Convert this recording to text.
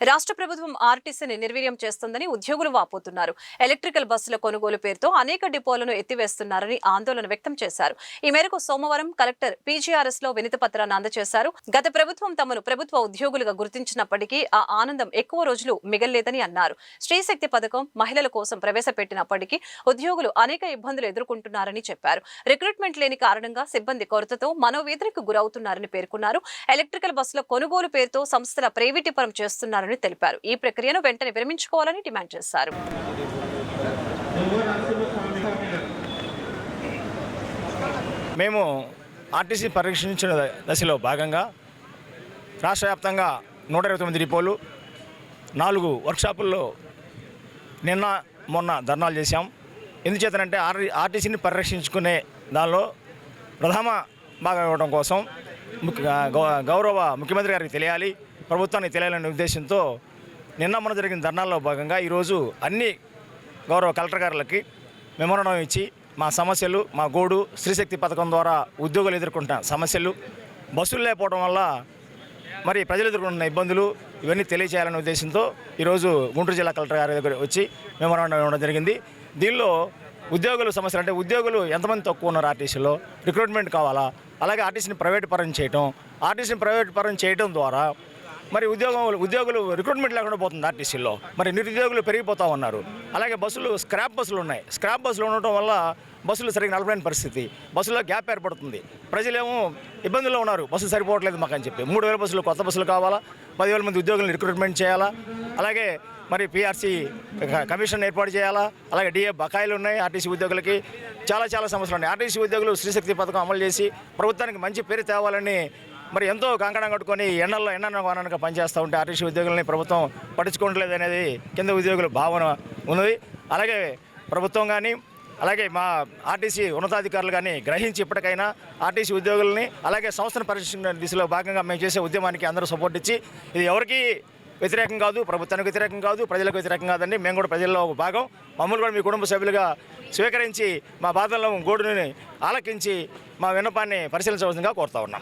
రాష్ట్ర ప్రభుత్వం ఆర్టీసీని నిర్వీర్యం చేస్తుందని ఉద్యోగులు వాపోతున్నారు. ఎలక్ట్రికల్ బస్సుల కొనుగోలు పేరుతో అనేక డిపోలను ఎత్తివేస్తున్నారని ఆందోళన వ్యక్తం చేశారు. ఈ మేరకు సోమవారం కలెక్టర్ పీజీఆర్ఎస్ లో వినతి పత్రాన్ని అందజేశారు. గత ప్రభుత్వం తమను ప్రభుత్వ ఉద్యోగులుగా గుర్తించినప్పటికీ ఆ ఆనందం ఎక్కువ రోజులు మిగల్లేదని అన్నారు. స్త్రీశక్తి పథకం మహిళల కోసం ప్రవేశపెట్టినప్పటికీ ఉద్యోగులు అనేక ఇబ్బందులు ఎదుర్కొంటున్నారని చెప్పారు. రిక్రూట్మెంట్ లేని కారణంగా సిబ్బంది కొరతతో మనోవేదనకు గురవుతున్నారని పేర్కొన్నారు. ఎలక్ట్రికల్ బస్సుల కొనుగోలు పేరుతో సంస్థల ప్రైవేటీకరణ చేస్తున్నారు తెలిపారు. ఈ ప్రక్రియను వెంటనే విరమించుకోవాలని డిమాండ్ చేశారు. మేము ఆర్టీసీ పరీక్షించిన దశలో భాగంగా రాష్ట్ర వ్యాప్తంగా 129 డిపోలు 4 వర్క్షాపుల్లో నిన్న మొన్న ధర్నాలు చేశాం. ఎందుచేతనంటే ఆర్టీసీని పరిరక్షించుకునే దానిలో ప్రథమ భాగం ఇవ్వడం కోసం గౌరవ ముఖ్యమంత్రి గారికి తెలియాలి, ప్రభుత్వానికి తెలియాలనే ఉద్దేశంతో నిన్న మొన్న జరిగిన ధర్నాల్లో భాగంగా ఈరోజు అన్ని గౌరవ కలెక్టర్ గారులకి మెమోరాండం ఇచ్చి మా సమస్యలు, మా గోడు, స్త్రీశక్తి పథకం ద్వారా ఉద్యోగులు ఎదుర్కొంటున్న సమస్యలు, బస్సులు లేకపోవడం వల్ల మరి ప్రజలు ఎదుర్కొంటున్న ఇబ్బందులు ఇవన్నీ తెలియజేయాలనే ఉద్దేశంతో ఈరోజు గుంటూరు జిల్లా కలెక్టర్ గారి దగ్గర వచ్చి మెమోరాండం ఇవ్వడం జరిగింది. దీనిలో ఉద్యోగుల సమస్యలు అంటే ఉద్యోగులు ఎంతమంది తక్కువ ఉన్నారు, ఆర్టీసీలో రిక్రూట్మెంట్ కావాలా, అలాగే ఆర్టీసీని ప్రైవేట్ పరం చేయడం ద్వారా మరి ఉద్యోగులు రిక్రూట్మెంట్ లేకుండా పోతుంది ఆర్టీసీలో. మరి నిరుద్యోగులు పెరిగిపోతూ ఉన్నారు. అలాగే బస్సులు స్క్రాప్ బస్సులు ఉన్నాయి. స్క్రాప్ బస్సులు ఉండటం వల్ల బస్సులు సరిగ్గా నడపలేని పరిస్థితి, బస్సులో గ్యాప్ ఏర్పడుతుంది. ప్రజలేమో ఇబ్బందుల్లో ఉన్నారు, బస్సులు సరిపోవట్లేదు మాకు అని చెప్పి 3000 బస్సులు కొత్త బస్సులు కావాలా, 10,000 మంది ఉద్యోగులను రిక్రూట్మెంట్ చేయాలా, అలాగే మరి పీఆర్సీ కమిషన్ ఏర్పాటు చేయాలా, అలాగే డిఏ బకాయిలు ఉన్నాయి ఆర్టీసీ ఉద్యోగులకి. చాలా సమస్యలు ఉన్నాయి. ఆర్టీసీ ఉద్యోగులు స్త్రీశక్తి పథకం అమలు చేసి ప్రభుత్వానికి మంచి పేరు తేవాలని మరి ఎంతో కంకణం కట్టుకొని ఎండనో వాననగా పనిచేస్తూ ఉంటే ఆర్టీసీ ఉద్యోగులని ప్రభుత్వం పట్టించుకోవట్లేదు అనేది కింద ఉద్యోగుల భావన ఉన్నది. అలాగే ప్రభుత్వం కానీ అలాగే మా ఆర్టీసీ ఉన్నతాధికారులు కానీ గ్రహించి ఇప్పటికైనా ఆర్టీసీ ఉద్యోగులని అలాగే సంస్థను పరిరక్షించిన దిశలో భాగంగా మేము చేసే ఉద్యమానికి అందరూ సపోర్ట్ ఇచ్చి, ఇది ఎవరికి వ్యతిరేకం కాదు, ప్రభుత్వానికి వ్యతిరేకం కాదు, ప్రజలకు వ్యతిరేకం కాదండి. మేము కూడా ప్రజల్లో ఒక భాగం. మమ్మల్ని కూడా మీ కుటుంబ సభ్యులుగా స్వీకరించి మా బాధలను గోడుని ఆలకించి మా విన్నపాన్ని పరిశీలించవలసిందిగా కోరుతా ఉన్నాం.